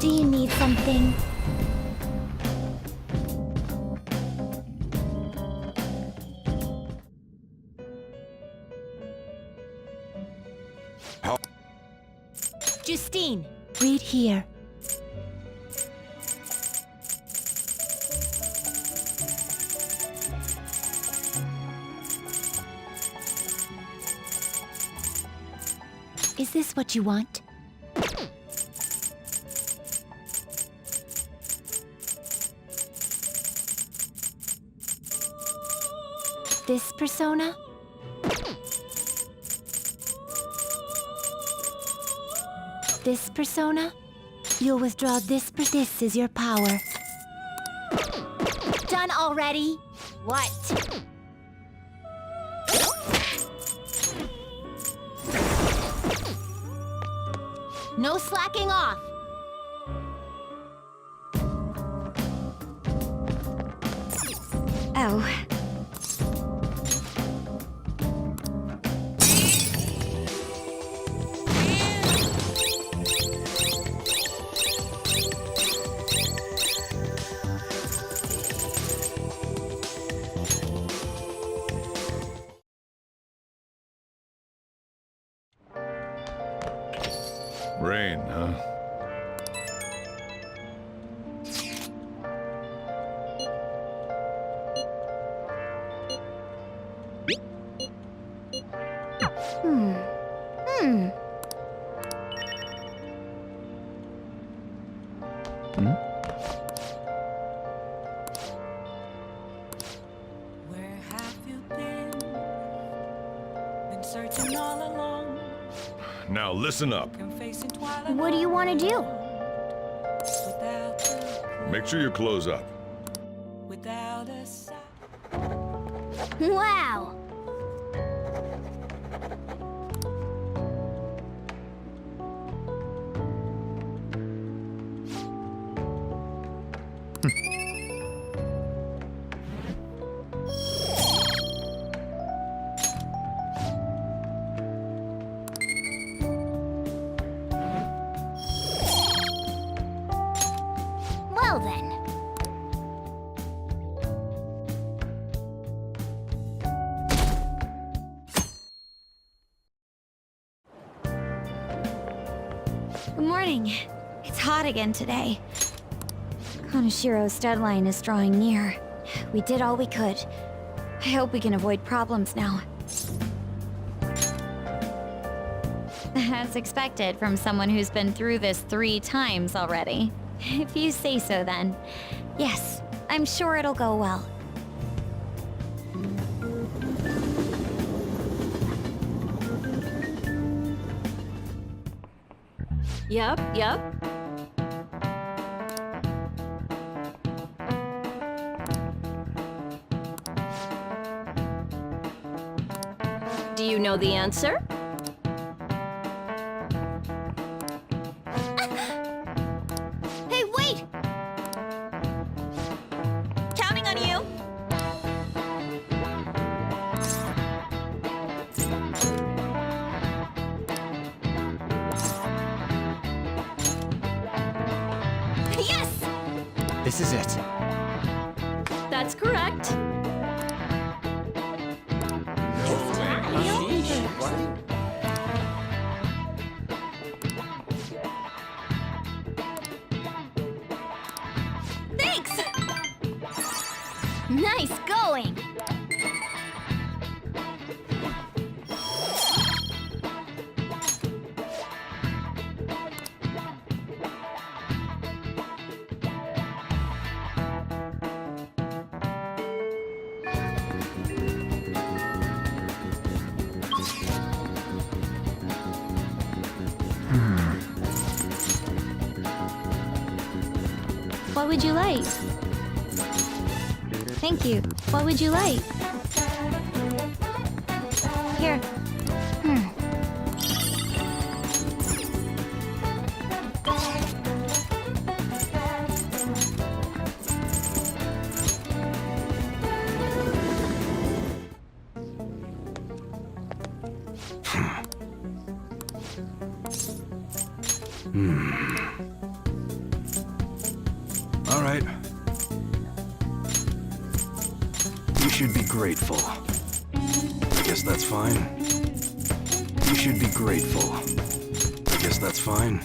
Do you need something? Justine, read here. Is this what you want? This persona? This persona? You'll withdraw this. This is your power. Done already? What? No slacking off! Oh. Rain, huh? Where have you been? Been searching all along. Now listen up. What do you want to do? Make sure you close up. Without a sign. Wow! Well then. Good morning. It's hot again today. Kanashiro's deadline is drawing near. We did all we could. I hope we can avoid problems now. As expected from someone who's been through this 3 times already. If you say so, then. Yes, I'm sure it'll go well. Yup. Do you know the answer? Hey, wait! Counting on you! Yes! This is it. That's correct. Thanks! Nice going! What would you like? Thank you. What would you like? Here. right. You should be grateful. I guess that's fine. You should be grateful. I guess that's fine.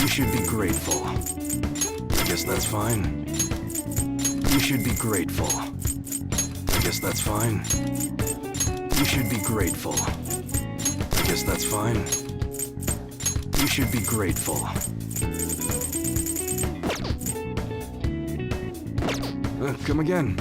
You should be grateful. I guess that's fine. You should be grateful. I guess that's fine. You should be grateful. I guess that's fine. You should be grateful. Come again.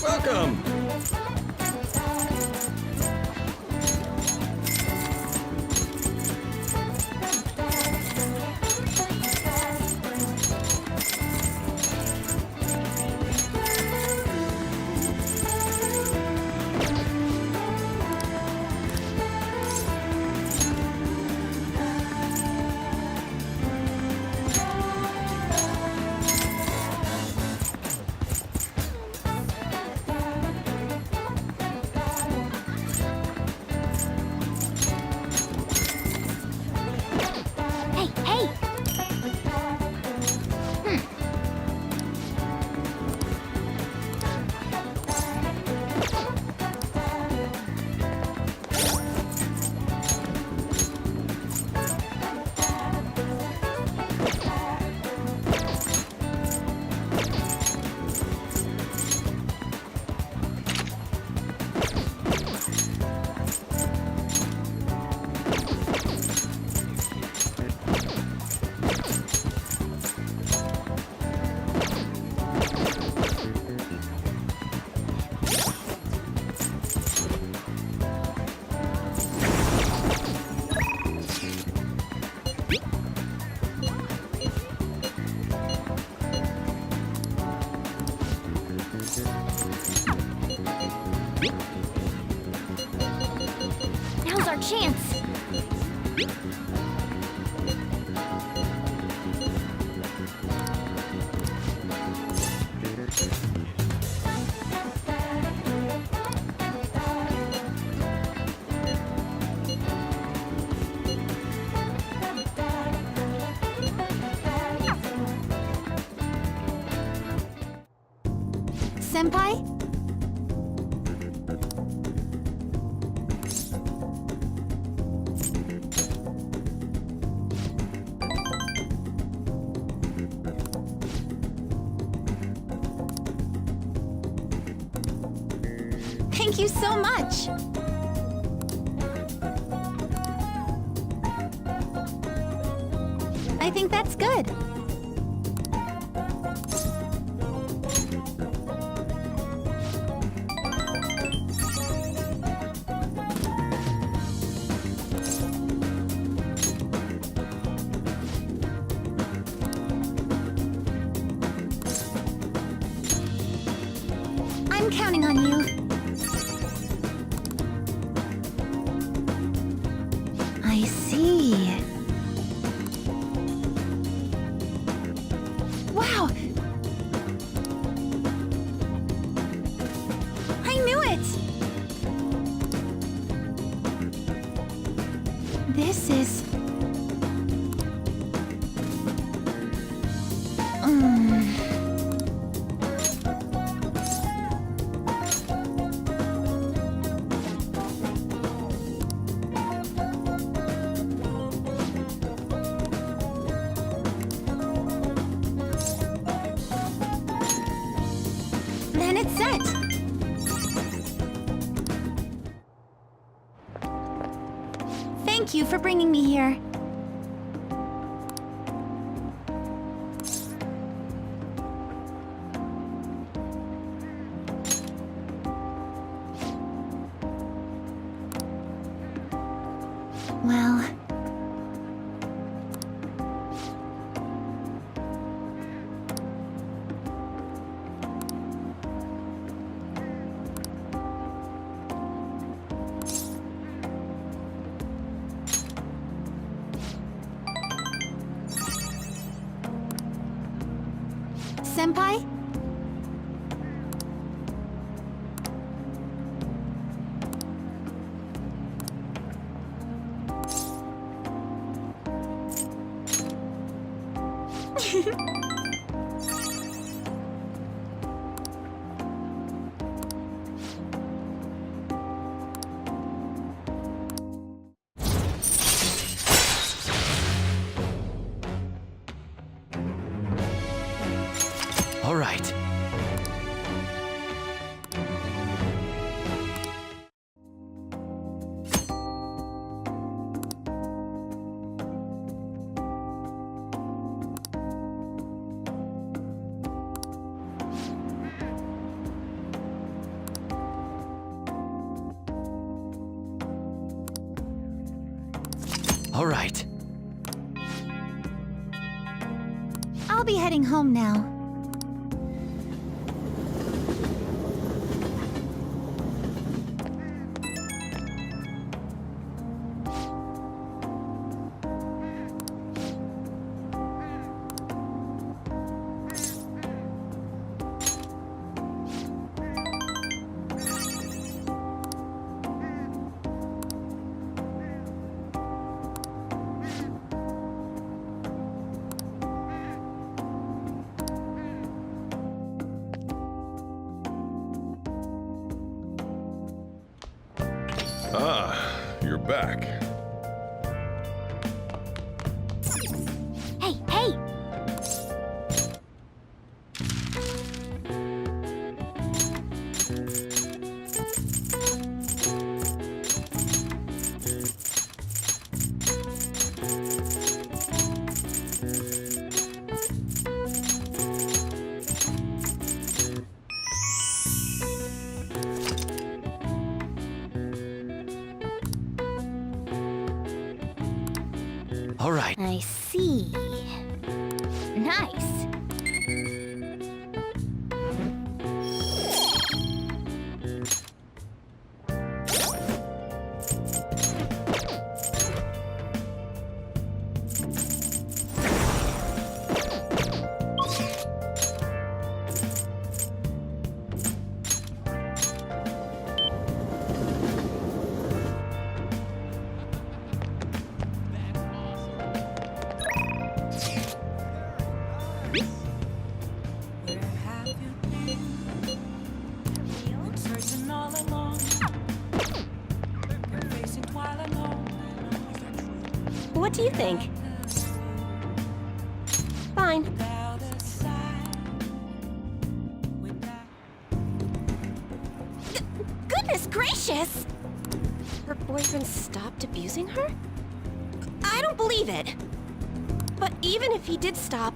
Welcome! Hey, hey! Now's our chance! Senpai? Thank you so much! I think that's good. I'm counting on you. I see. Wow! I knew it! This is... Then it's set! Thank you for bringing me here. Well... Senpai? All right. All right. I'll be heading home now. Ah, you're back. Hey, hey! All right. I see. Nice. Where have you been? Been searching all along. You're facing twilight alone. What do you think? Fine. Without a sign. Without Goodness gracious! Her boyfriend stopped abusing her? I don't believe it. But even if he did stop,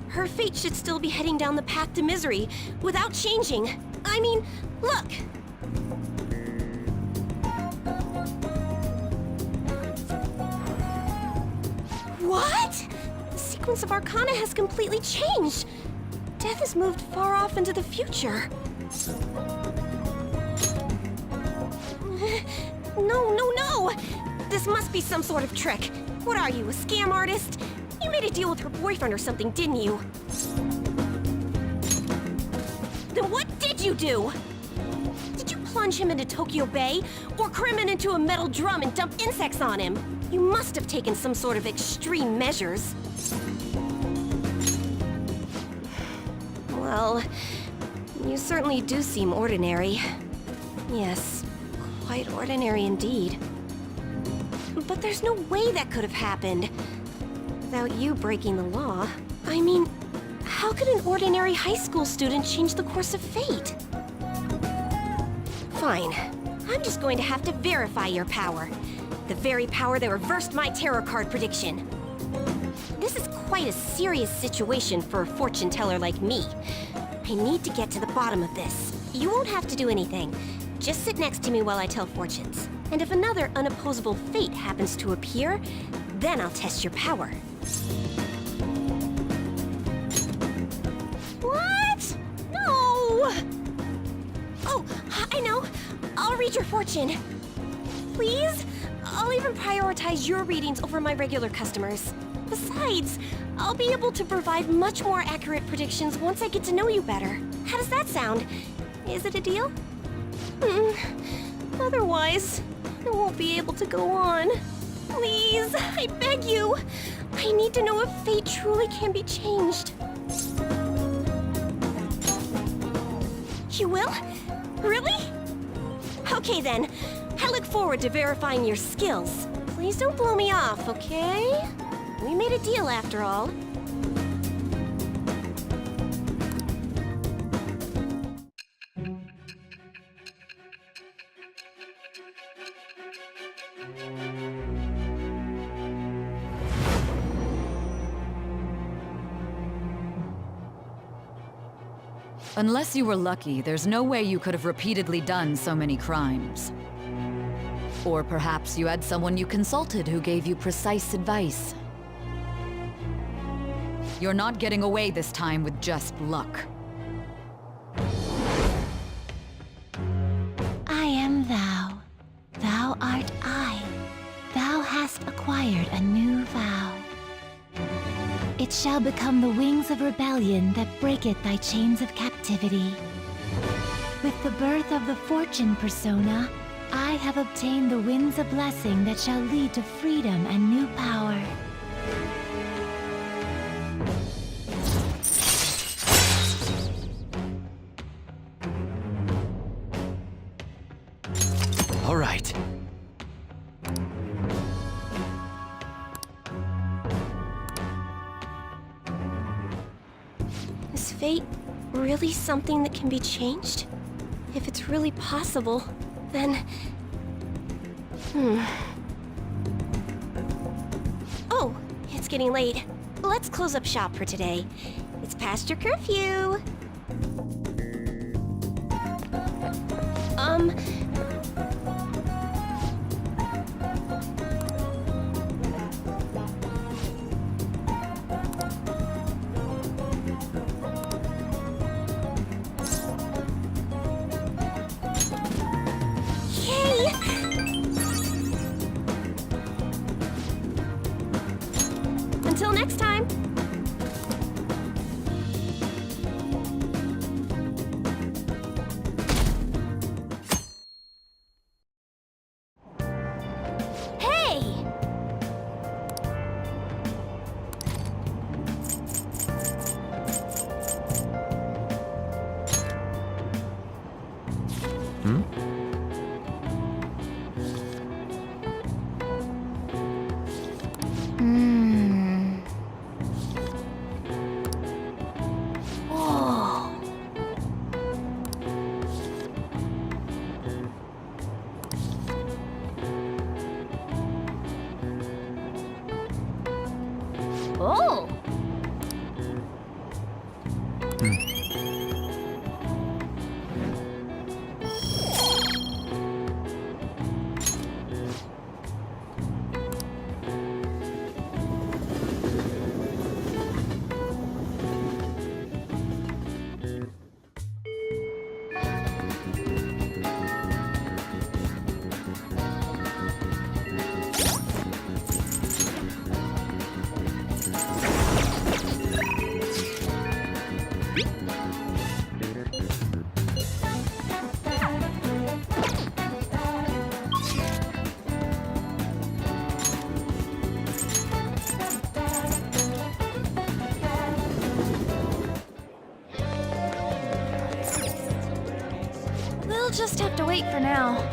her fate should still be heading down the path to misery without changing. I mean, look! What? The sequence of Arcana has completely changed. Death has moved far off into the future. No! This must be some sort of trick. What are you, a scam artist? You made a deal with her boyfriend or something, didn't you? Then what did you do? Did you plunge him into Tokyo Bay? Or cram him into a metal drum and dump insects on him? You must have taken some sort of extreme measures. Well, you certainly do seem ordinary. Yes, quite ordinary indeed. But there's no way that could have happened without you breaking the law. I mean, how could an ordinary high school student change the course of fate? Fine. I'm just going to have to verify your power. The very power that reversed my tarot card prediction. This is quite a serious situation for a fortune teller like me. I need to get to the bottom of this. You won't have to do anything. Just sit next to me while I tell fortunes. And if another unopposable fate happens to appear, then I'll test your power. What? No! Oh, I know. I'll read your fortune. Please? I'll even prioritize your readings over my regular customers. Besides, I'll be able to provide much more accurate predictions once I get to know you better. How does that sound? Is it a deal? Otherwise, I won't be able to go on. Please, I beg you. I need to know if fate truly can be changed. You will? Really? Okay then. I look forward to verifying your skills. Please don't blow me off, okay? We made a deal after all. Unless you were lucky, there's no way you could have repeatedly done so many crimes. Or perhaps you had someone you consulted who gave you precise advice. You're not getting away this time with just luck. I am thou. Thou art I. Thou hast acquired a new vow. It shall become the wings of rebellion that breaketh thy chains of captivity. With the birth of the fortune persona, I have obtained the winds of blessing that shall lead to freedom and new power. All right. Is fate really something that can be changed? If it's really possible, then... Oh, it's getting late. Let's close up shop for today. It's past your curfew. Until next time! Hey! Oh! We'll just have to wait for now.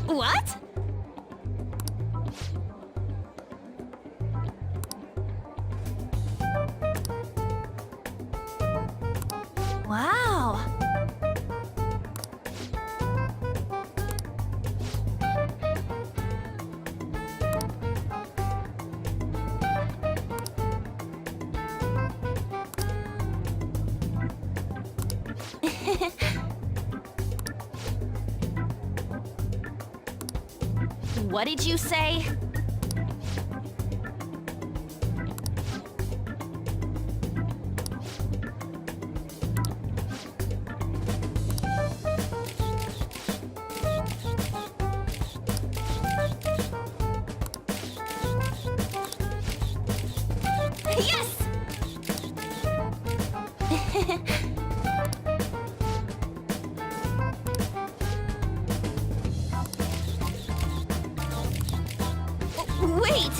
What? Wow. What did you say? Yes! Wait!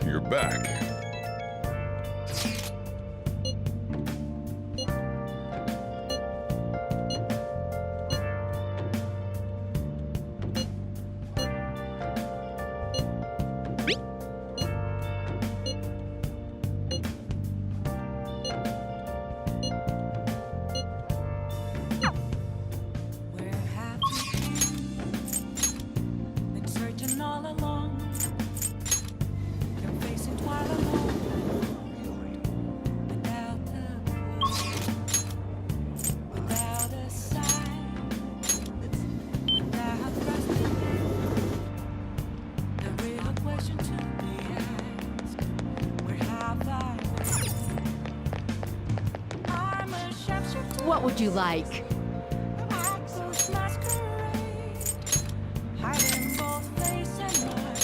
You're back. Where have you been searching all along? You're facing twilight alone, without a word, without a sign, without resting. The real question to be asked: where have I been? I'm a shapeshifter. What would you like? Actors masquerade, hiding both face and mind,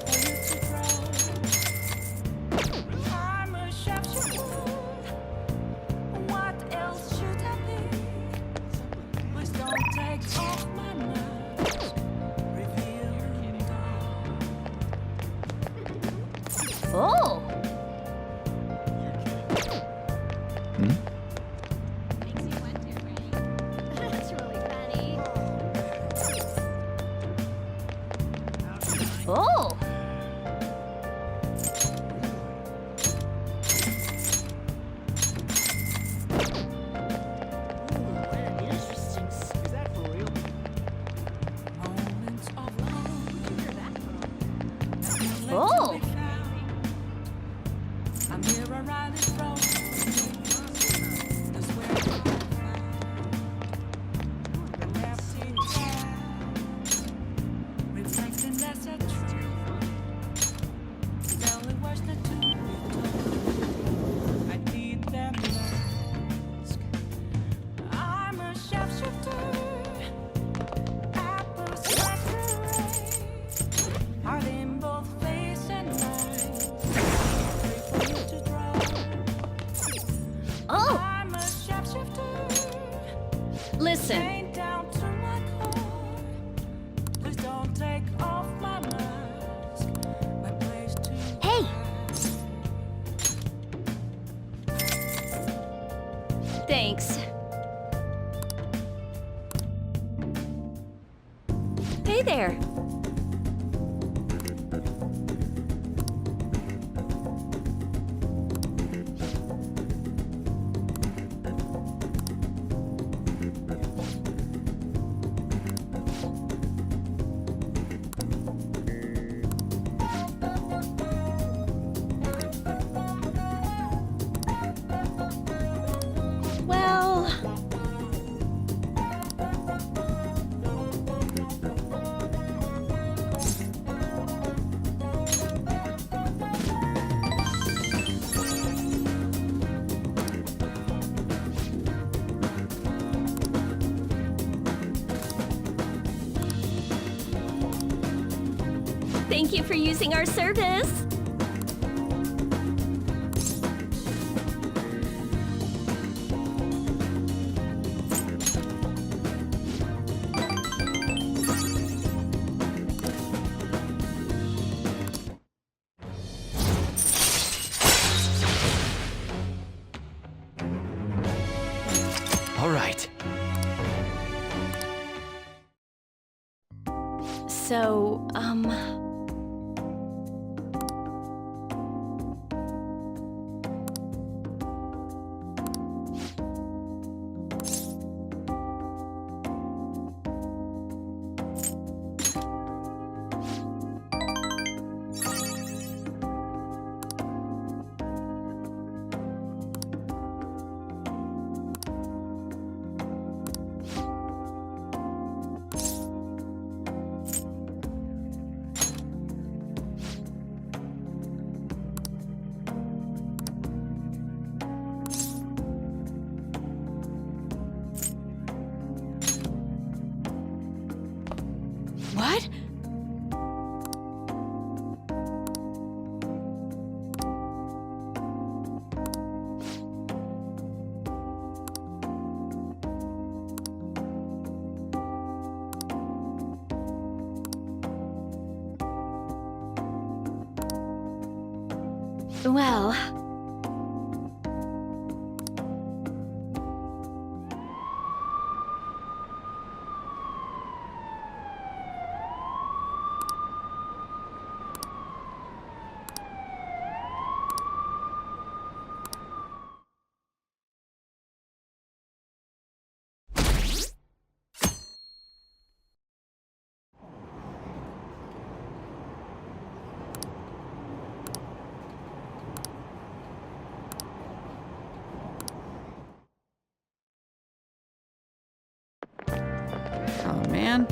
for you to grow. I'm a shapeshifter. What else should I be? Please don't take off my mind. Oh! Moments of love. Oh! I'm here around this road. That's where I'm left in past. Reflecting that's a truth. The only words that to be told. I need them mask. I'm a sharpshooter. Apples masquerade. Heart in both face and mind. Wait for you to draw. Oh! I'm a sharpshooter. Listen, Paint down to my core. Please don't take off my mask. My place to hey! Thanks. Hey there. Well, thank you for using our service. All right. So, what? Well, Oh, man.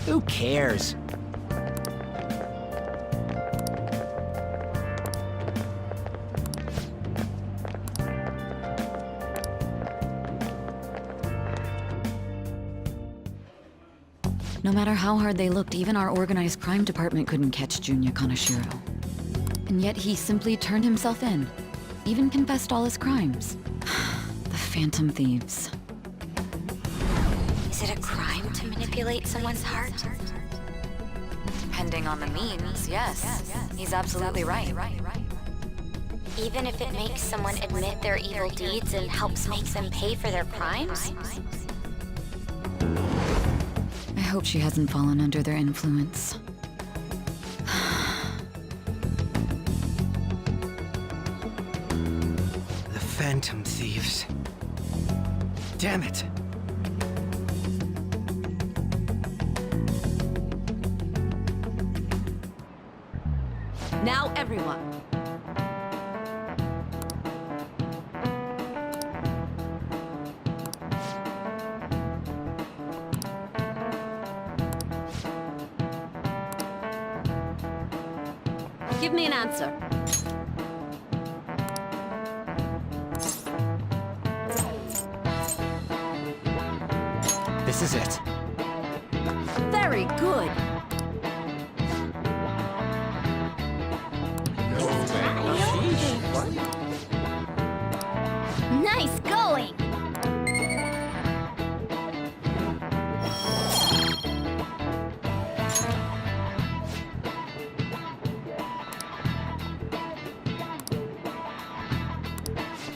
Who cares? No matter how hard they looked, even our organized crime department couldn't catch Junya Kaneshiro. And yet he simply turned himself in. Even confessed all his crimes. The Phantom Thieves. is it a crime to manipulate someone's heart? Depending on the means, yes. He's absolutely right. Even if it makes someone admit their evil deeds and helps make them pay for their crimes? I hope she hasn't fallen under their influence. The Phantom Thieves. Damn it. Now everyone. Give me an answer. This is it. Very good. Nice going!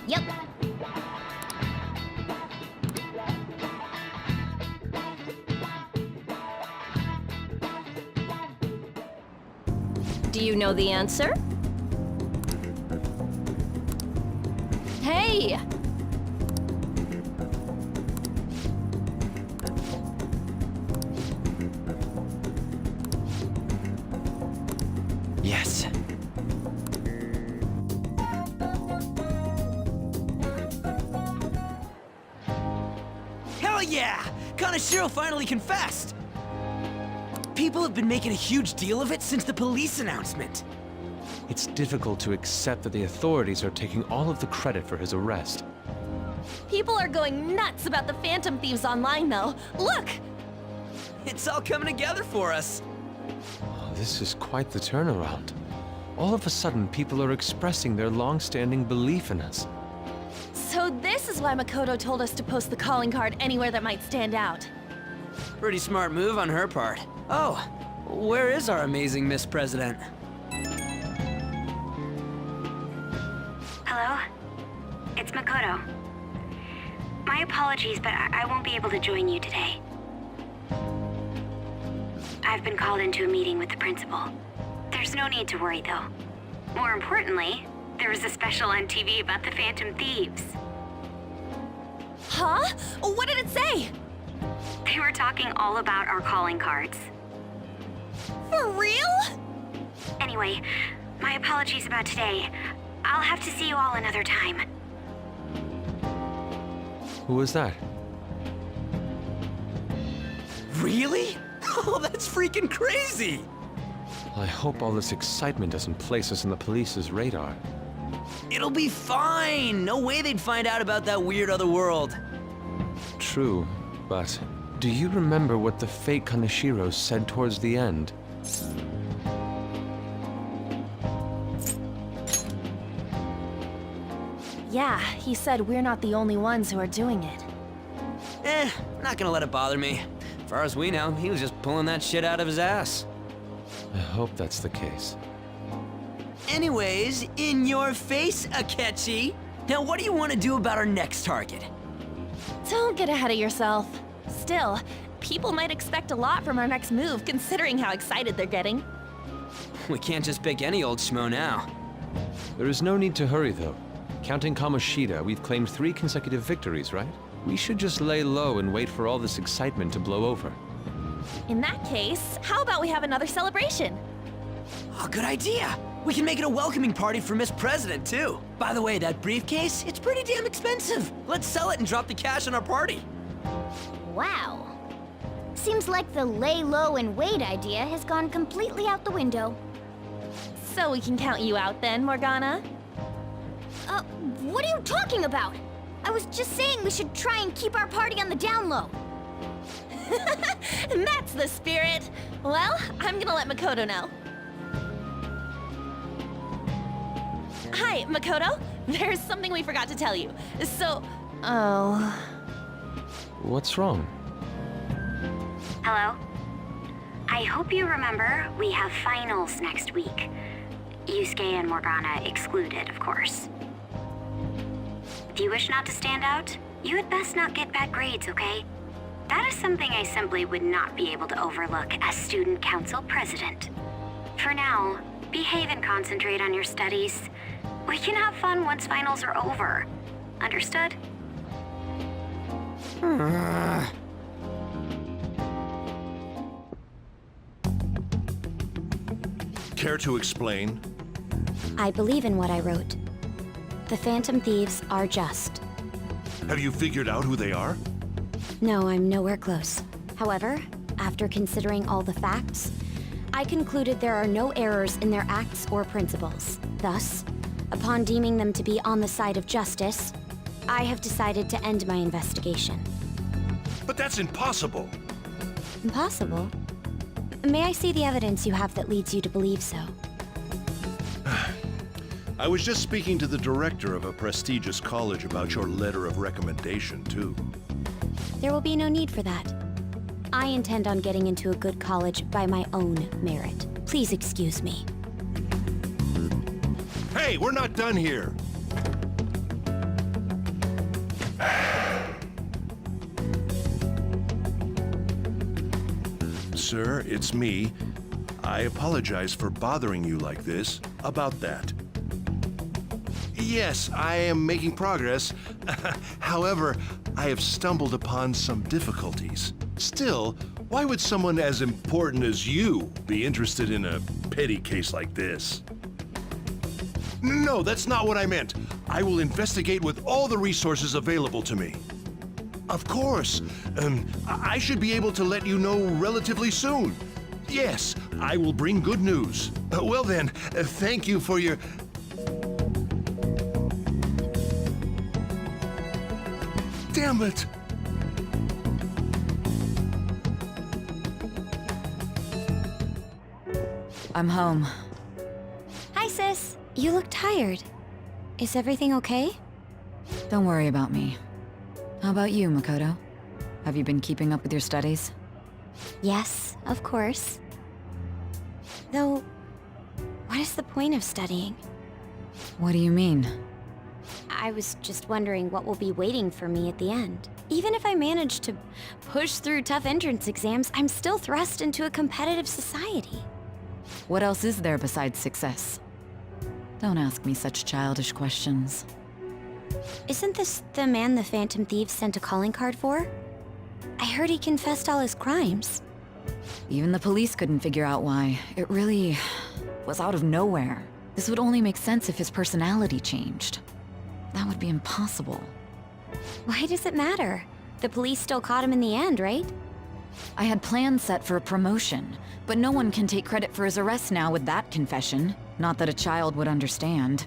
Yep. Do you know the answer? Hey! Yes. Hell yeah! Kanashiro finally confessed! People have been making a huge deal of it since the police announcement. It's difficult to accept that the authorities are taking all of the credit for his arrest. People are going nuts about the Phantom Thieves online, though. Look! It's all coming together for us. Oh, this is quite the turnaround. All of a sudden, people are expressing their long-standing belief in us. So this is why Makoto told us to post the calling card anywhere that might stand out. Pretty smart move on her part. Oh, where is our amazing Miss President? Hello? It's Makoto. My apologies, but I won't be able to join you today. I've been called into a meeting with the principal. There's no need to worry, though. More importantly, there was a special on TV about the Phantom Thieves. Huh? What did it say? They were talking all about our calling cards. For real? Anyway, my apologies about today. I'll have to see you all another time. Who was that? Really? Oh, that's freaking crazy! I hope all this excitement doesn't place us on the police's radar. It'll be fine! No way they'd find out about that weird other world. True, but do you remember what the fake Kanashiro said towards the end? Yeah, he said we're not the only ones who are doing it. Not gonna let it bother me. As far as we know, he was just pulling that shit out of his ass. I hope that's the case. Anyways, in your face, Akechi. Now what do you want to do about our next target? Don't get ahead of yourself. Still, people might expect a lot from our next move, considering how excited they're getting. We can't just pick any old schmo now. There is no need to hurry, though. Counting Kamoshida, we've claimed 3 consecutive victories, right? We should just lay low and wait for all this excitement to blow over. In that case, how about we have another celebration? Oh, good idea! We can make it a welcoming party for Miss President, too. By the way, that briefcase, it's pretty damn expensive. Let's sell it and drop the cash on our party. Wow. Seems like the lay low and wait idea has gone completely out the window. So we can count you out then, Morgana? What are you talking about? I was just saying we should try and keep our party on the down low. That's the spirit. Well, I'm gonna let Makoto know. Hi, Makoto. There's something we forgot to tell you. So, What's wrong? Hello? I hope you remember we have finals next week. Yusuke and Morgana excluded, of course. If you wish not to stand out, you had best not get bad grades, okay? That is something I simply would not be able to overlook as student council president. For now, behave and concentrate on your studies. We can have fun once finals are over. Understood? Care to explain? I believe in what I wrote. The Phantom Thieves are just. Have you figured out who they are? No, I'm nowhere close. However, after considering all the facts, I concluded there are no errors in their acts or principles. Thus, upon deeming them to be on the side of justice, I have decided to end my investigation. But that's impossible! Impossible? May I see the evidence you have that leads you to believe so? I was just speaking to the director of a prestigious college about your letter of recommendation, too. There will be no need for that. I intend on getting into a good college by my own merit. Please excuse me. Hey, we're not done here! Sir, it's me. I apologize for bothering you like this. About that. Yes, I am making progress. However, I have stumbled upon some difficulties. Still, why would someone as important as you be interested in a petty case like this? No, that's not what I meant. I will investigate with all the resources available to me. Of course. I should be able to let you know relatively soon. Yes, I will bring good news. Well then, thank you for your... Damn it! I'm home. Hi, sis. You look tired. Is everything okay? Don't worry about me. How about you, Makoto? Have you been keeping up with your studies? Yes, of course. Though, what is the point of studying? What do you mean? I was just wondering what will be waiting for me at the end. Even if I manage to push through tough entrance exams, I'm still thrust into a competitive society. What else is there besides success? Don't ask me such childish questions. Isn't this the man the Phantom Thieves sent a calling card for? I heard he confessed all his crimes. Even the police couldn't figure out why. It really was out of nowhere. This would only make sense if his personality changed. That would be impossible. Why does it matter? The police still caught him in the end, right? I had plans set for a promotion, but no one can take credit for his arrest now with that confession. Not that a child would understand.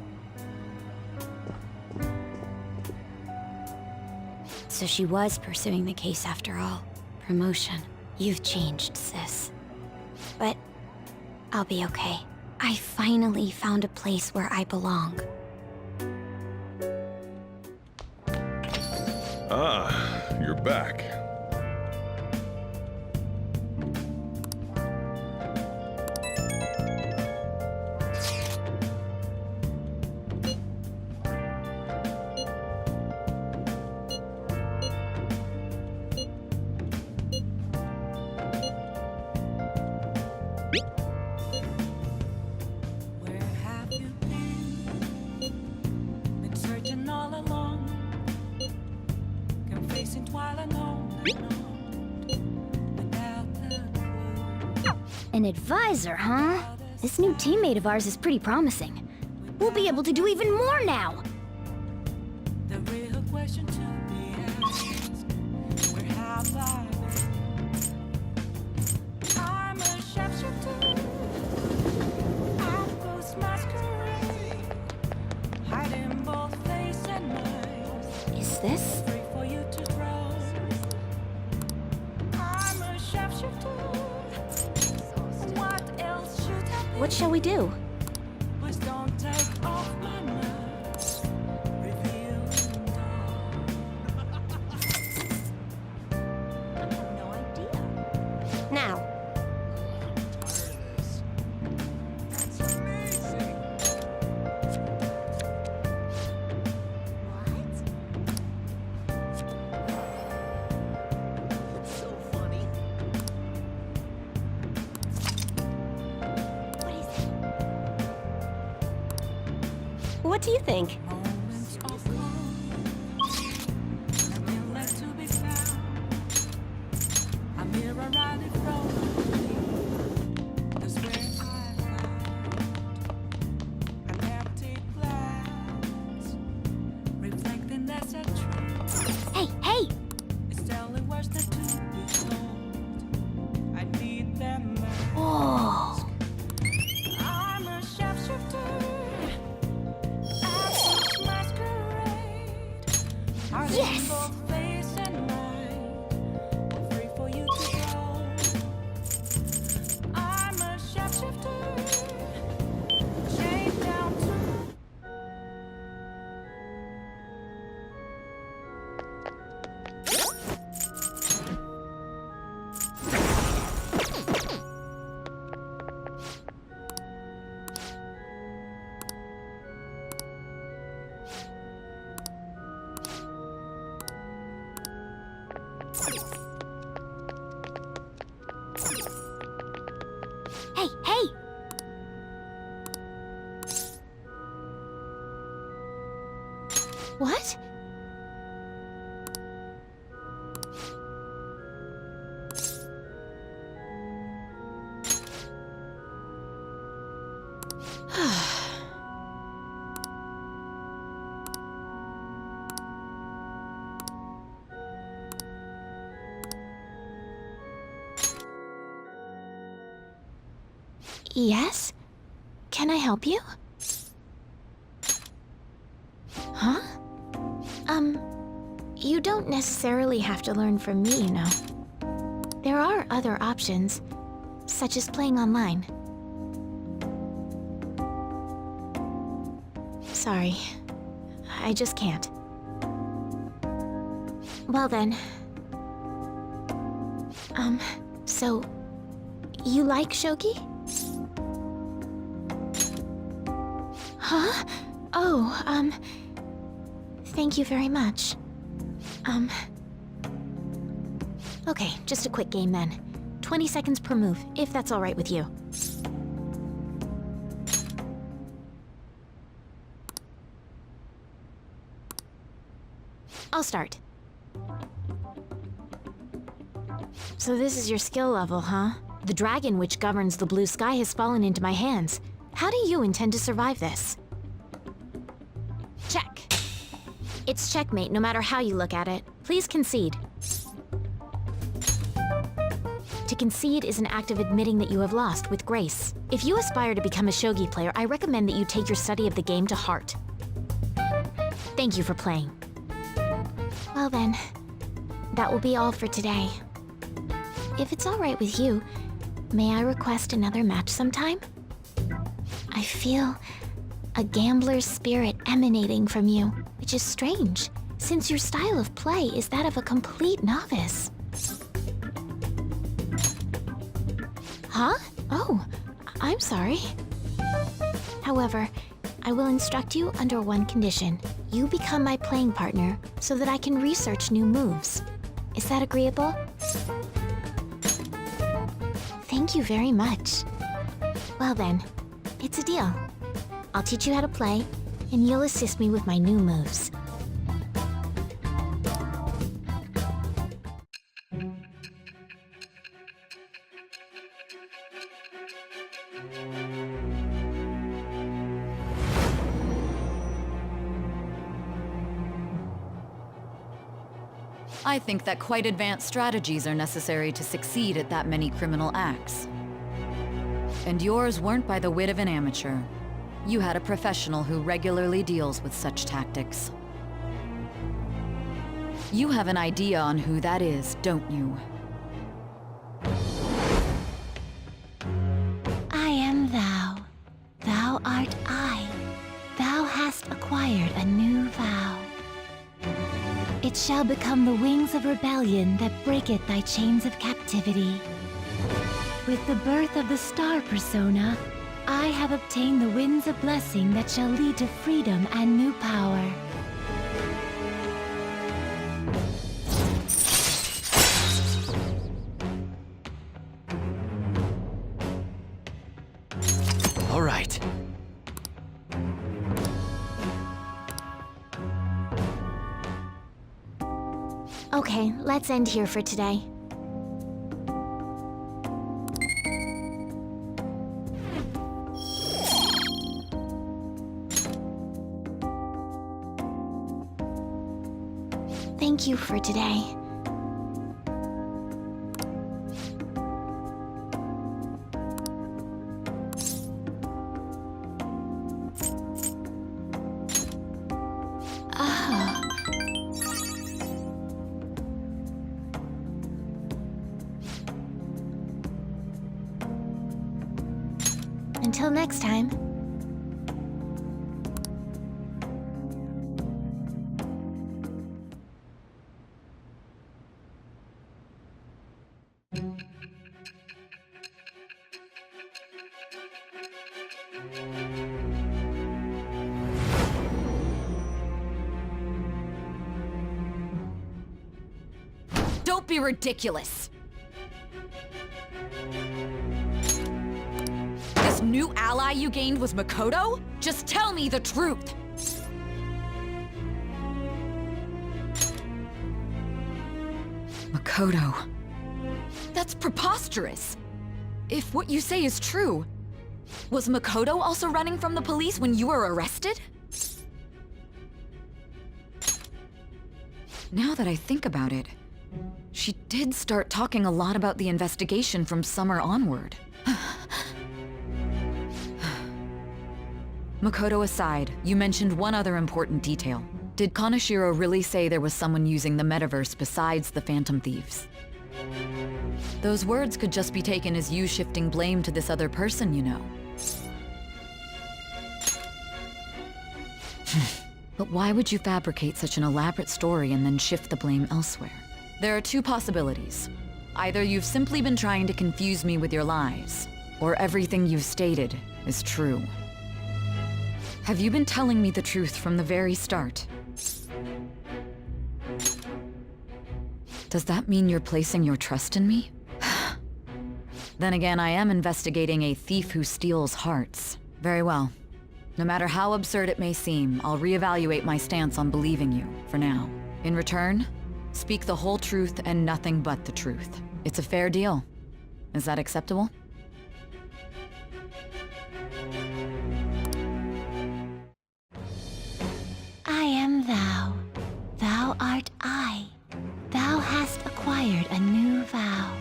So she was pursuing the case after all. Promotion. You've changed, sis. But I'll be okay. I finally found a place where I belong. Ah, you're back. Where have you been? Been searching all along, confessing while alone, without the clue. An advisor, huh? This new teammate of ours is pretty promising. We'll be able to do even more now! The real question to be asked, where have I been? I'm a sharpshooter. I post masquerade, hiding both face and mind. Is this? Free for you to browse. I'm a sharpshooter. What else should I be? What shall we do? Please don't take off my mask. Reveal No idea. Now, What? What do you think? Moments of calm, nothing left to be found. A mirror right in front of me. That's where I found an empty glass, reflecting that's a truth. Hey, hey! It's telling words that to be told. I need them now. Oh. I'm a shapeshifter. As a masquerade. Our Yes! both face and mind. I'm free for you to go. I'm a shapeshifter. Chained down to Hey, hey! What? Yes? Can I help you? Huh? You don't necessarily have to learn from me, you know. There are other options, such as playing online. Sorry, I just can't. Well then. So, you like shogi? Huh? Oh, thank you very much. Okay, just a quick game then. 20 seconds per move, if that's all right with you. I'll start. So this is your skill level, huh? The dragon which governs the blue sky has fallen into my hands. How do you intend to survive this? Check. It's checkmate no matter how you look at it. Please concede. To concede is an act of admitting that you have lost with grace. If you aspire to become a shogi player, I recommend that you take your study of the game to heart. Thank you for playing. Well then, that will be all for today. If it's all right with you, may I request another match sometime? I feel a gambler's spirit emanating from you, which is strange, since your style of play is that of a complete novice. Huh? Oh, I'm sorry. However, I will instruct you under one condition. You become my playing partner so that I can research new moves. Is that agreeable? Thank you very much. Well then, it's a deal. I'll teach you how to play, and you'll assist me with my new moves. I think that quite advanced strategies are necessary to succeed at that many criminal acts. And yours weren't by the wit of an amateur. You had a professional who regularly deals with such tactics. You have an idea on who that is, don't you? I am thou. Thou art I. Thou hast acquired a new vow. It shall become the wings of rebellion that breaketh thy chains of captivity. With the birth of the star persona, I have obtained the winds of blessing that shall lead to freedom and new power. All right. Okay, let's end here for today. Thank you for today. Until next time. Don't be ridiculous! This new ally you gained was Makoto? Just tell me the truth! Makoto... That's preposterous! If what you say is true, was Makoto also running from the police when you were arrested? Now that I think about it, she did start talking a lot about the investigation from summer onward. Makoto aside, you mentioned one other important detail. Did Kaneshiro really say there was someone using the metaverse besides the Phantom Thieves? Those words could just be taken as you shifting blame to this other person, you know. But why would you fabricate such an elaborate story and then shift the blame elsewhere? There are two possibilities. Either you've simply been trying to confuse me with your lies, or everything you've stated is true. Have you been telling me the truth from the very start? Does that mean you're placing your trust in me? Then again, I am investigating a thief who steals hearts. Very well. No matter how absurd it may seem, I'll reevaluate my stance on believing you, for now. In return, speak the whole truth and nothing but the truth. It's a fair deal. Is that acceptable? I am thou. Thou art I. Thou hast acquired a new vow.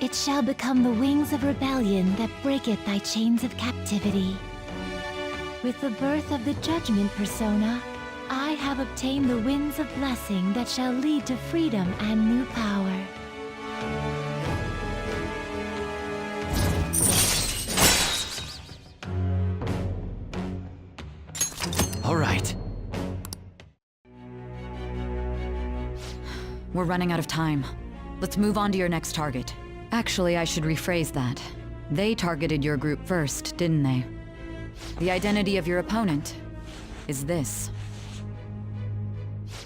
It shall become the wings of rebellion that breaketh thy chains of captivity. With the birth of the Judgement persona, I have obtained the winds of blessing that shall lead to freedom and new power. All right. We're running out of time. Let's move on to your next target. Actually, I should rephrase that. They targeted your group first, didn't they? The identity of your opponent is this.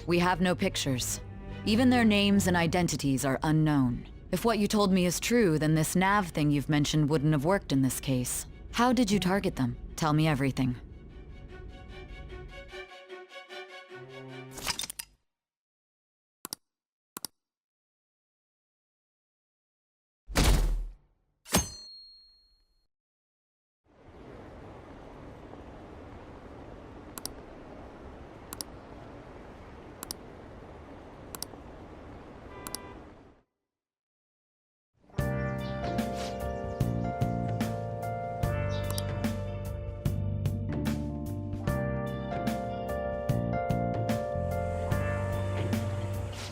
We have no pictures. Even their names and identities are unknown. If what you told me is true, then this nav thing you've mentioned wouldn't have worked in this case. How did you target them? Tell me everything.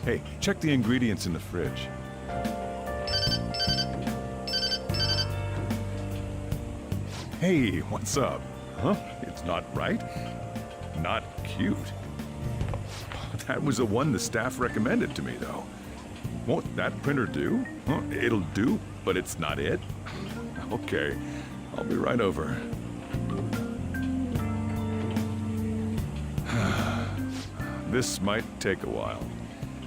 Hey, check the ingredients in the fridge. Hey, what's up? Huh? It's not right? Not cute. That was the one the staff recommended to me, though. Won't that printer do? Huh? It'll do, but it's not it? Okay, I'll be right over. This might take a while.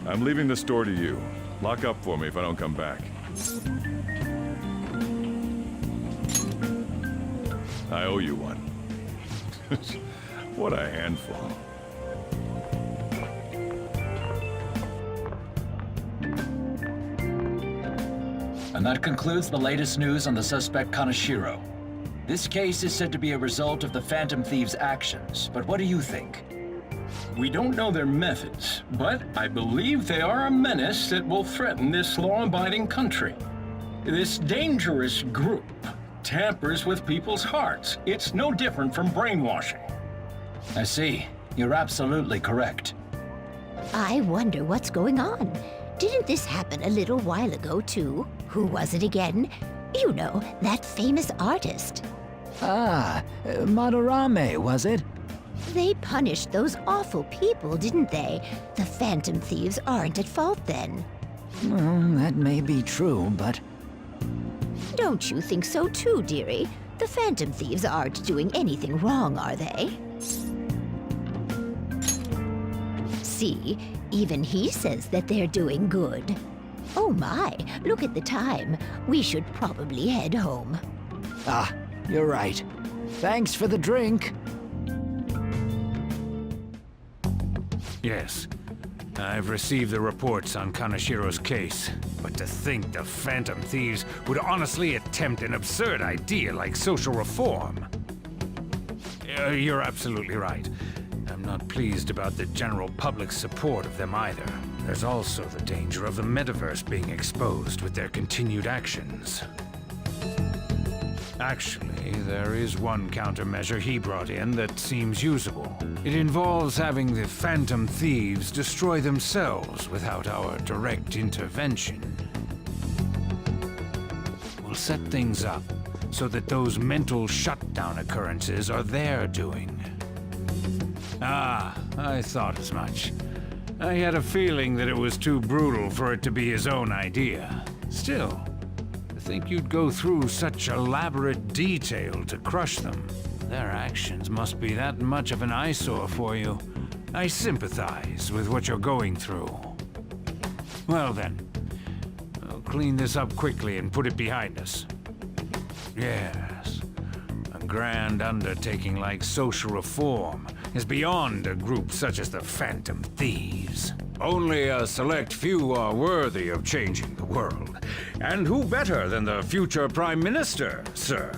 I'm leaving the store to you. Lock up for me if I don't come back. I owe you one. What a handful. And that concludes the latest news on the suspect Kaneshiro. This case is said to be a result of the Phantom Thieves' actions, but what do you think? We don't know their methods, but I believe they are a menace that will threaten this law-abiding country. This dangerous group tampers with people's hearts. It's no different from brainwashing. I see. You're absolutely correct. I wonder what's going on. Didn't this happen a little while ago, too? Who was it again? You know, that famous artist. Madarame, was it? They punished those awful people, didn't they? The Phantom Thieves aren't at fault then. Well, that may be true, but... Don't you think so too, dearie? The Phantom Thieves aren't doing anything wrong, are they? See, even he says that they're doing good. Oh my, look at the time. We should probably head home. Ah, you're right. Thanks for the drink. Yes. I've received the reports on Kaneshiro's case, but to think the Phantom Thieves would honestly attempt an absurd idea like social reform. You're absolutely right. I'm not pleased about the general public's support of them either. There's also the danger of the metaverse being exposed with their continued actions. Actually, there is one countermeasure he brought in that seems usable. It involves having the Phantom Thieves destroy themselves without our direct intervention. We'll set things up so that those mental shutdown occurrences are their doing. Ah, I thought as much. I had a feeling that it was too brutal for it to be his own idea. Still, to think you'd go through such elaborate detail to crush them. Their actions must be that much of an eyesore for you. I sympathize with what you're going through. Well then, I'll clean this up quickly and put it behind us. Yes, a grand undertaking like social reform is beyond a group such as the Phantom Thieves. Only a select few are worthy of changing the world. And who better than the future Prime Minister, sir?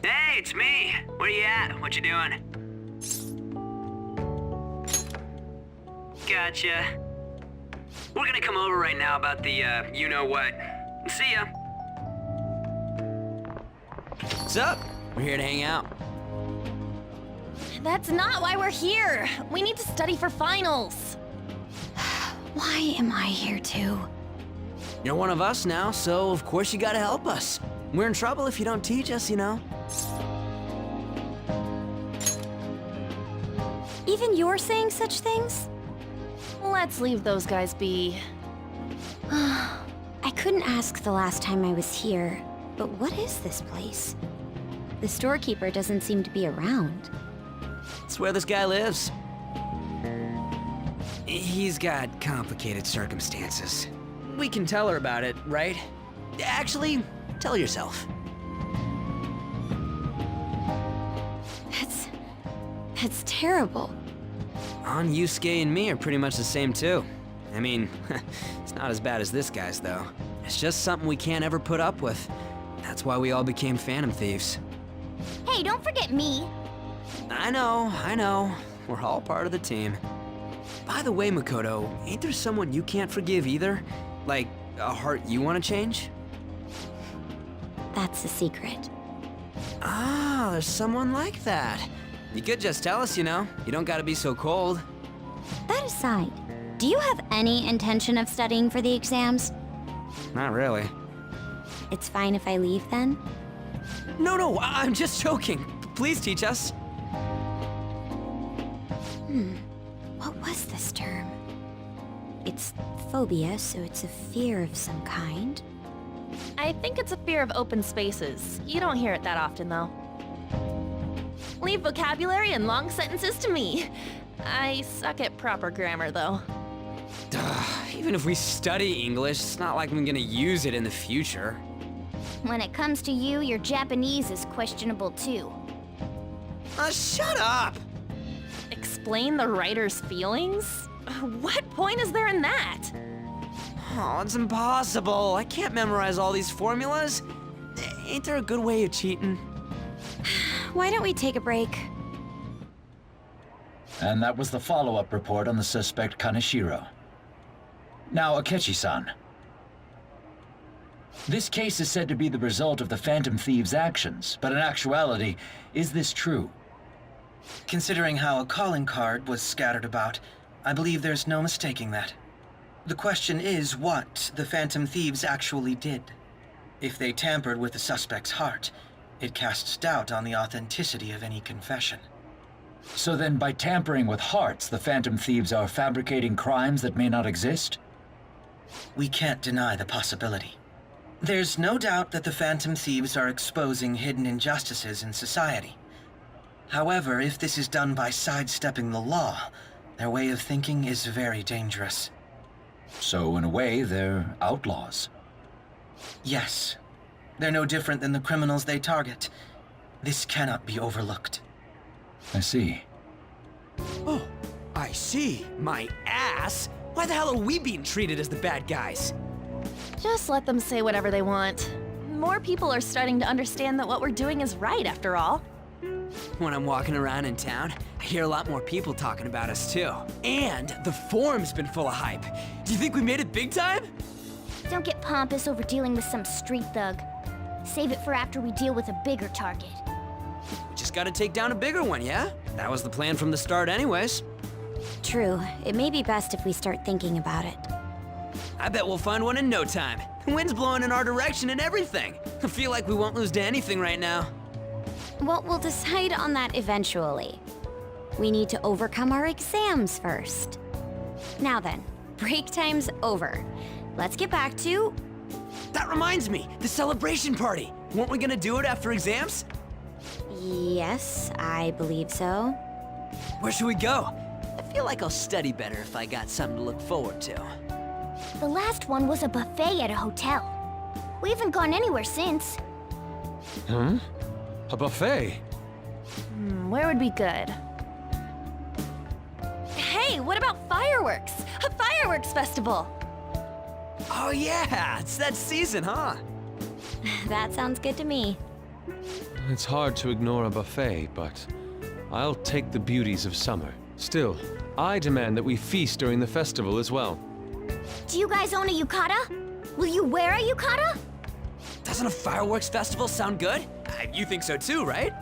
Hey, it's me. Where you at? What you doing? Gotcha. We're gonna come over right now about the, you-know-what. See ya. What's up? We're here to hang out. That's not why we're here. We need to study for finals. Why am I here too? You're one of us now, so of course you gotta help us. We're in trouble if you don't teach us, you know. Even you're saying such things? Let's leave those guys be. I couldn't ask the last time I was here, but what is this place? The storekeeper doesn't seem to be around. It's where this guy lives. He's got complicated circumstances. We can tell her about it, right? Actually, tell yourself. That's terrible. On Yusuke and me are pretty much the same too. I mean, it's not as bad as this guy's though. It's just something we can't ever put up with. That's why we all became Phantom Thieves. Hey, don't forget me. I know. We're all part of the team. By the way, Makoto, ain't there someone you can't forgive either? Like, a heart you want to change? That's a secret. Ah, there's someone like that. You could just tell us, you know. You don't gotta be so cold. That aside, do you have any intention of studying for the exams? Not really. It's fine if I leave then? No, I'm just joking. Please teach us. What was this term? It's phobia, so it's a fear of some kind. I think it's a fear of open spaces. You don't hear it that often, though. Leave vocabulary and long sentences to me. I suck at proper grammar, though. Even if we study English, it's not like I'm gonna use it in the future. When it comes to you, your Japanese is questionable too. Shut up! Explain the writer's feelings? What point is there in that? Oh, it's impossible. I can't memorize all these formulas. Ain't there a good way of cheating? Why don't we take a break? And that was the follow-up report on the suspect Kaneshiro. Now, Akechi-san. This case is said to be the result of the Phantom Thieves' actions, but in actuality, is this true? Considering how a calling card was scattered about, I believe there's no mistaking that. The question is what the Phantom Thieves actually did. If they tampered with the suspect's heart, it casts doubt on the authenticity of any confession. So then, by tampering with hearts, the Phantom Thieves are fabricating crimes that may not exist? We can't deny the possibility. There's no doubt that the Phantom Thieves are exposing hidden injustices in society. However, if this is done by sidestepping the law, their way of thinking is very dangerous. So, in a way, they're outlaws. Yes. They're no different than the criminals they target. This cannot be overlooked. I see. Oh, I see. My ass? Why the hell are we being treated as the bad guys? Just let them say whatever they want. More people are starting to understand that what we're doing is right, after all. When I'm walking around in town, I hear a lot more people talking about us too. And the forum's been full of hype. Do you think we made it big time? Don't get pompous over dealing with some street thug. Save it for after we deal with a bigger target. We just gotta take down a bigger one, yeah? That was the plan from the start anyways. True. It may be best if we start thinking about it. I bet we'll find one in no time. The wind's blowing in our direction and everything. I feel like we won't lose to anything right now. Well, we'll decide on that eventually. We need to overcome our exams first. Now then, break time's over. Let's get back to... That reminds me, the celebration party. Weren't we gonna do it after exams? Yes, I believe so. Where should we go? I feel like I'll study better if I got something to look forward to. The last one was a buffet at a hotel. We haven't gone anywhere since. Huh? A buffet? Where would be good? Hey, what about fireworks? A fireworks festival! Oh yeah, it's that season, huh? That sounds good to me. It's hard to ignore a buffet, but I'll take the beauties of summer. Still, I demand that we feast during the festival as well. Do you guys own a yukata? Will you wear a yukata? Doesn't a fireworks festival sound good? You think so too, right?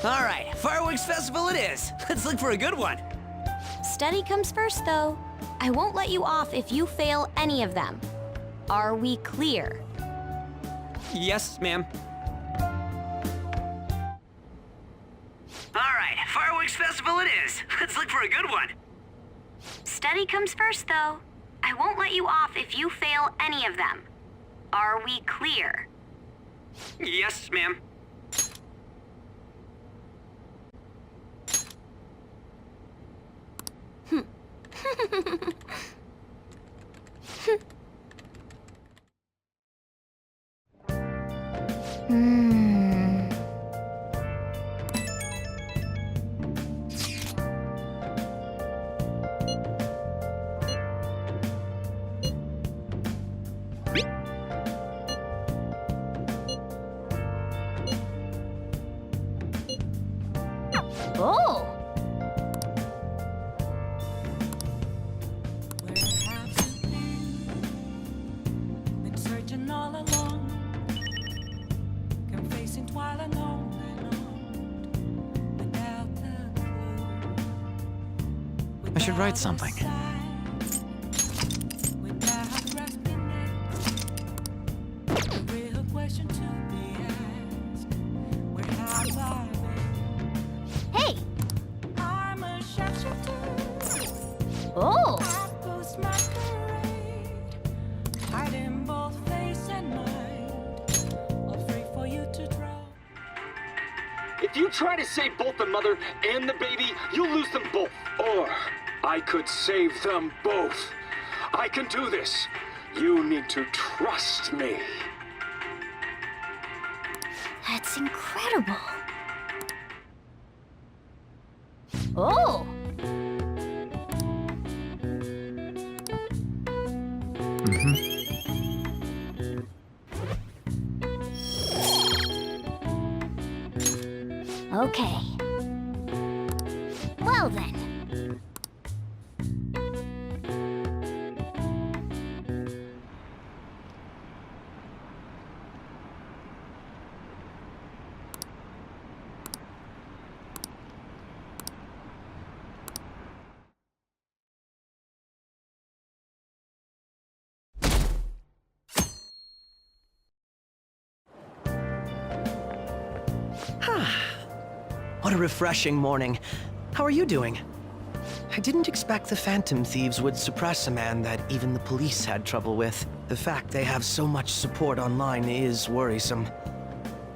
All right, fireworks festival it is. Let's look for a good one. Study comes first, though. I won't let you off if you fail any of them. Are we clear? Yes, ma'am. All right, fireworks festival it is. Let's look for a good one. Study comes first, though. I won't let you off if you fail any of them. Are we clear? Yes, ma'am. Oh! Been searching all along, confessing while alone without a clue. I should write something. Without grasping it, the real question to be asked: where have I been? Hey! I'm a sharpshooter. Oh! I post my parade, hiding both face and mind, afraid for you to draw. If you try to save both the mother and the baby, you'll lose them both. Or I could save them both. I can do this. You need to trust me. That's incredible. Oh! Okay. Well then. What a refreshing morning. How are you doing? I didn't expect the Phantom Thieves would suppress a man that even the police had trouble with. The fact they have so much support online is worrisome.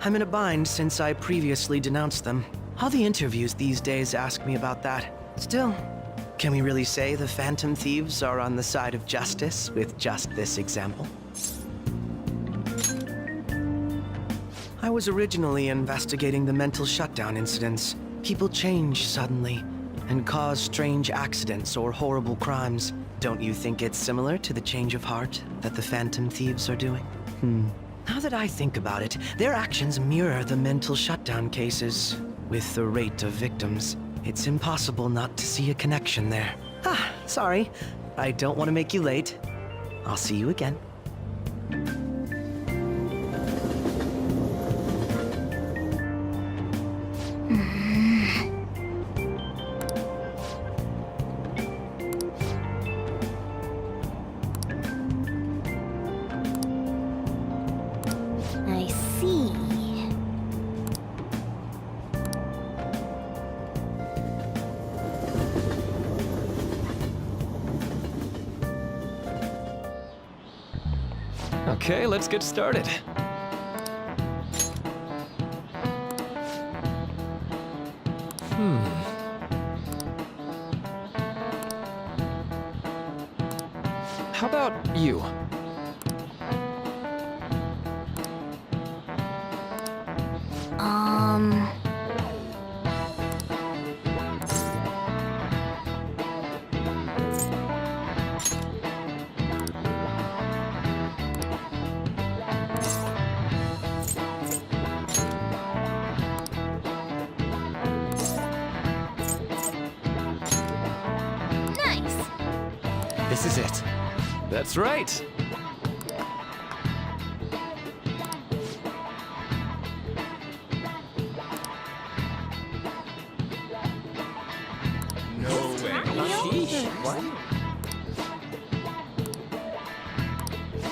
I'm in a bind since I previously denounced them. All the interviews these days ask me about that. Still, can we really say the Phantom Thieves are on the side of justice with just this example? I was originally investigating the mental shutdown incidents. People change suddenly and cause strange accidents or horrible crimes. Don't you think it's similar to the change of heart that the Phantom Thieves are doing? Now that I think about it, their actions mirror the mental shutdown cases. With the rate of victims, it's impossible not to see a connection there. Sorry. I don't want to make you late. I'll see you again. I see. Okay, let's get started. How about you? Nice. This is it. That's right.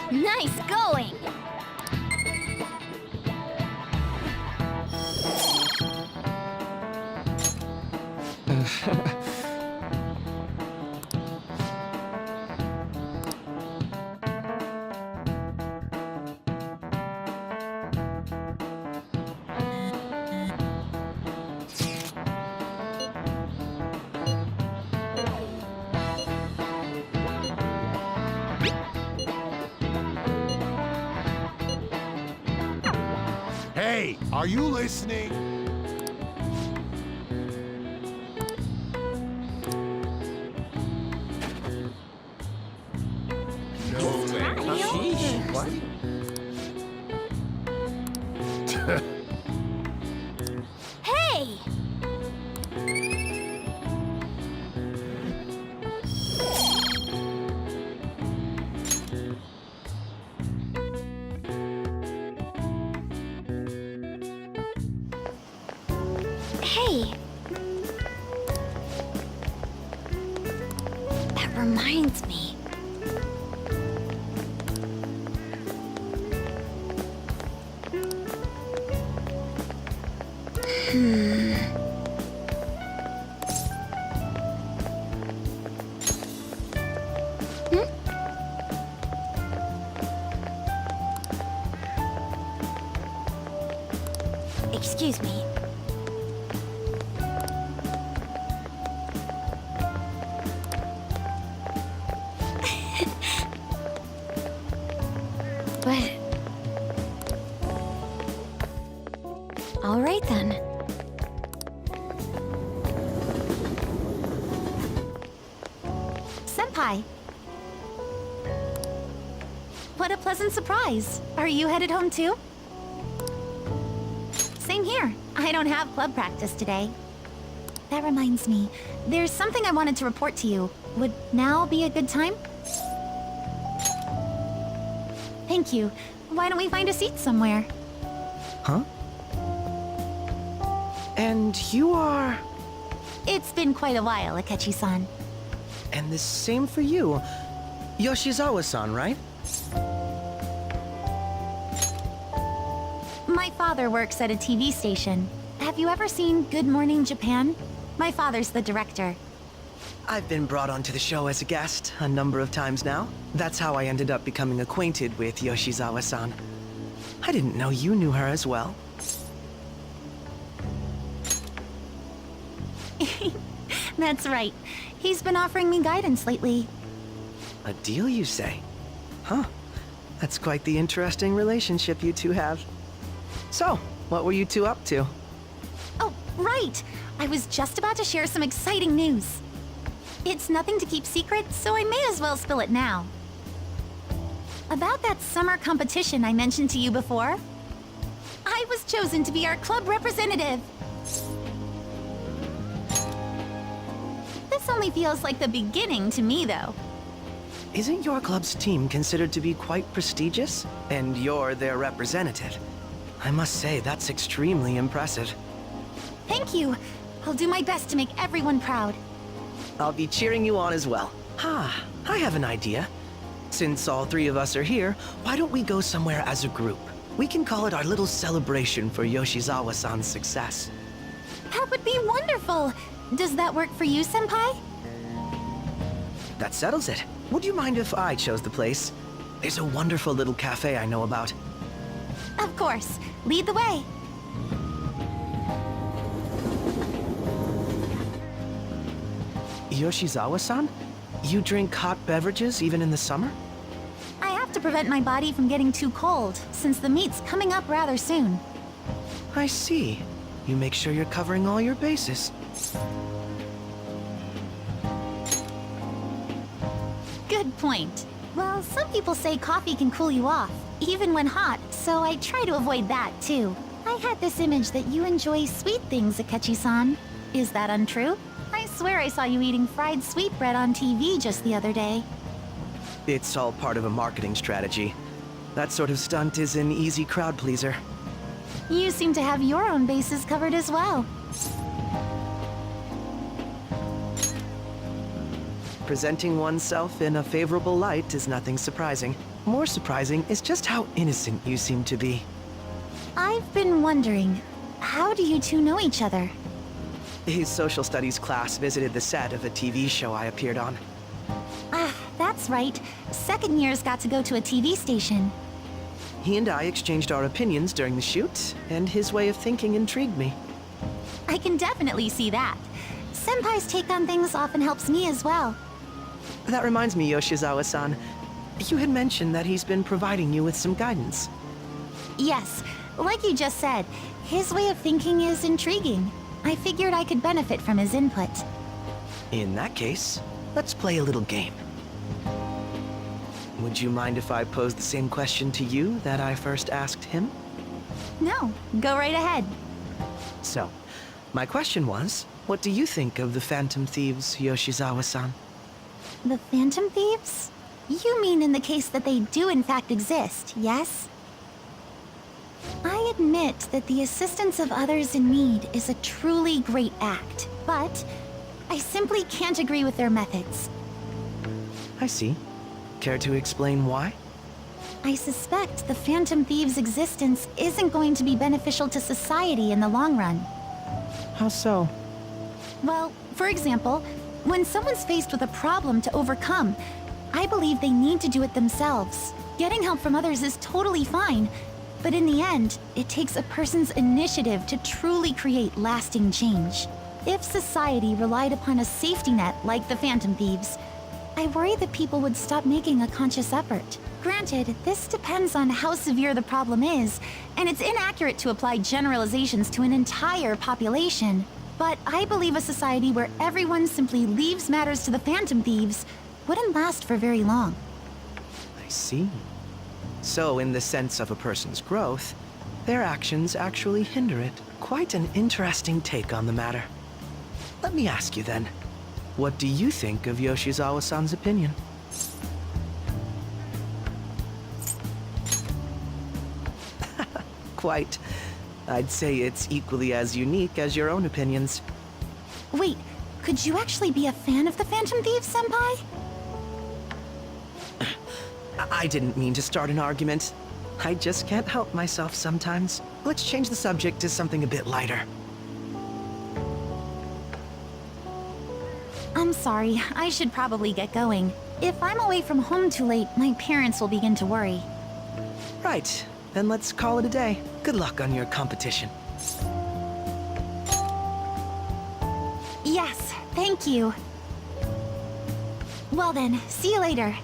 Nice going. Hey, are you listening? Hey! Hey! That reminds me. Excuse me. Senpai. What a pleasant surprise. Are you headed home too? Same here. I don't have club practice today. That reminds me, there's something I wanted to report to you. Would now be a good time? Thank you. Why don't we find a seat somewhere? Huh? And you are... It's been quite a while, Akechi-san. And the same for you. Yoshizawa-san, right? My father works at a TV station. Have you ever seen Good Morning Japan? My father's the director. I've been brought onto the show as a guest a number of times now. That's how I ended up becoming acquainted with Yoshizawa-san. I didn't know you knew her as well. That's right. He's been offering me guidance lately. A deal, you say? Huh. That's quite the interesting relationship you two have. So, what were you two up to? Oh, right! I was just about to share some exciting news. It's nothing to keep secret, so I may as well spill it now. About that summer competition I mentioned to you before, I was chosen to be our club representative. This only feels like the beginning to me, though. Isn't your club's team considered to be quite prestigious? And you're their representative. I must say, that's extremely impressive. Thank you. I'll do my best to make everyone proud. I'll be cheering you on as well. Ah, I have an idea. Since all three of us are here, why don't we go somewhere as a group? We can call it our little celebration for Yoshizawa-san's success. That would be wonderful! Does that work for you, Senpai? That settles it. Would you mind if I chose the place? There's a wonderful little cafe I know about. Of course. Lead the way. Yoshizawa-san? You drink hot beverages even in the summer? I have to prevent my body from getting too cold, since the meet's coming up rather soon. I see. You make sure you're covering all your bases. Good point. Well, some people say coffee can cool you off, even when hot, so I try to avoid that, too. I had this image that you enjoy sweet things, Akechi-san. Is that untrue? I swear I saw you eating fried sweetbread on TV just the other day. It's all part of a marketing strategy. That sort of stunt is an easy crowd pleaser. You seem to have your own bases covered as well. Presenting oneself in a favorable light is nothing surprising. More surprising is just how innocent you seem to be. I've been wondering, how do you two know each other? His social studies class visited the set of a TV show I appeared on. Ah, that's right. Second years got to go to a TV station. He and I exchanged our opinions during the shoot, and his way of thinking intrigued me. I can definitely see that. Senpai's take on things often helps me as well. That reminds me, Yoshizawa-san. You had mentioned that he's been providing you with some guidance. Yes, like you just said, his way of thinking is intriguing. I figured I could benefit from his input. In that case, let's play a little game. Would you mind if I posed the same question to you that I first asked him? No, go right ahead. So, my question was, what do you think of the Phantom Thieves, Yoshizawa-san? The Phantom Thieves? You mean in the case that they do in fact exist, yes? I admit that the assistance of others in need is a truly great act, but I simply can't agree with their methods. I see. Care to explain why? I suspect the Phantom Thieves' existence isn't going to be beneficial to society in the long run. How so? Well, for example, when someone's faced with a problem to overcome, I believe they need to do it themselves. Getting help from others is totally fine, but in the end, it takes a person's initiative to truly create lasting change. If society relied upon a safety net like the Phantom Thieves, I worry that people would stop making a conscious effort. Granted, this depends on how severe the problem is, and it's inaccurate to apply generalizations to an entire population. But I believe a society where everyone simply leaves matters to the Phantom Thieves wouldn't last for very long. I see. So, in the sense of a person's growth, their actions actually hinder it. Quite an interesting take on the matter. Let me ask you then, what do you think of Yoshizawa-san's opinion? Quite. I'd say it's equally as unique as your own opinions. Wait, could you actually be a fan of the Phantom Thieves, Senpai? I didn't mean to start an argument. I just can't help myself sometimes. Let's change the subject to something a bit lighter. I'm sorry, I should probably get going. If I'm away from home too late, my parents will begin to worry. Right, then let's call it a day. Good luck on your competition. Yes, thank you. Well then, see you later.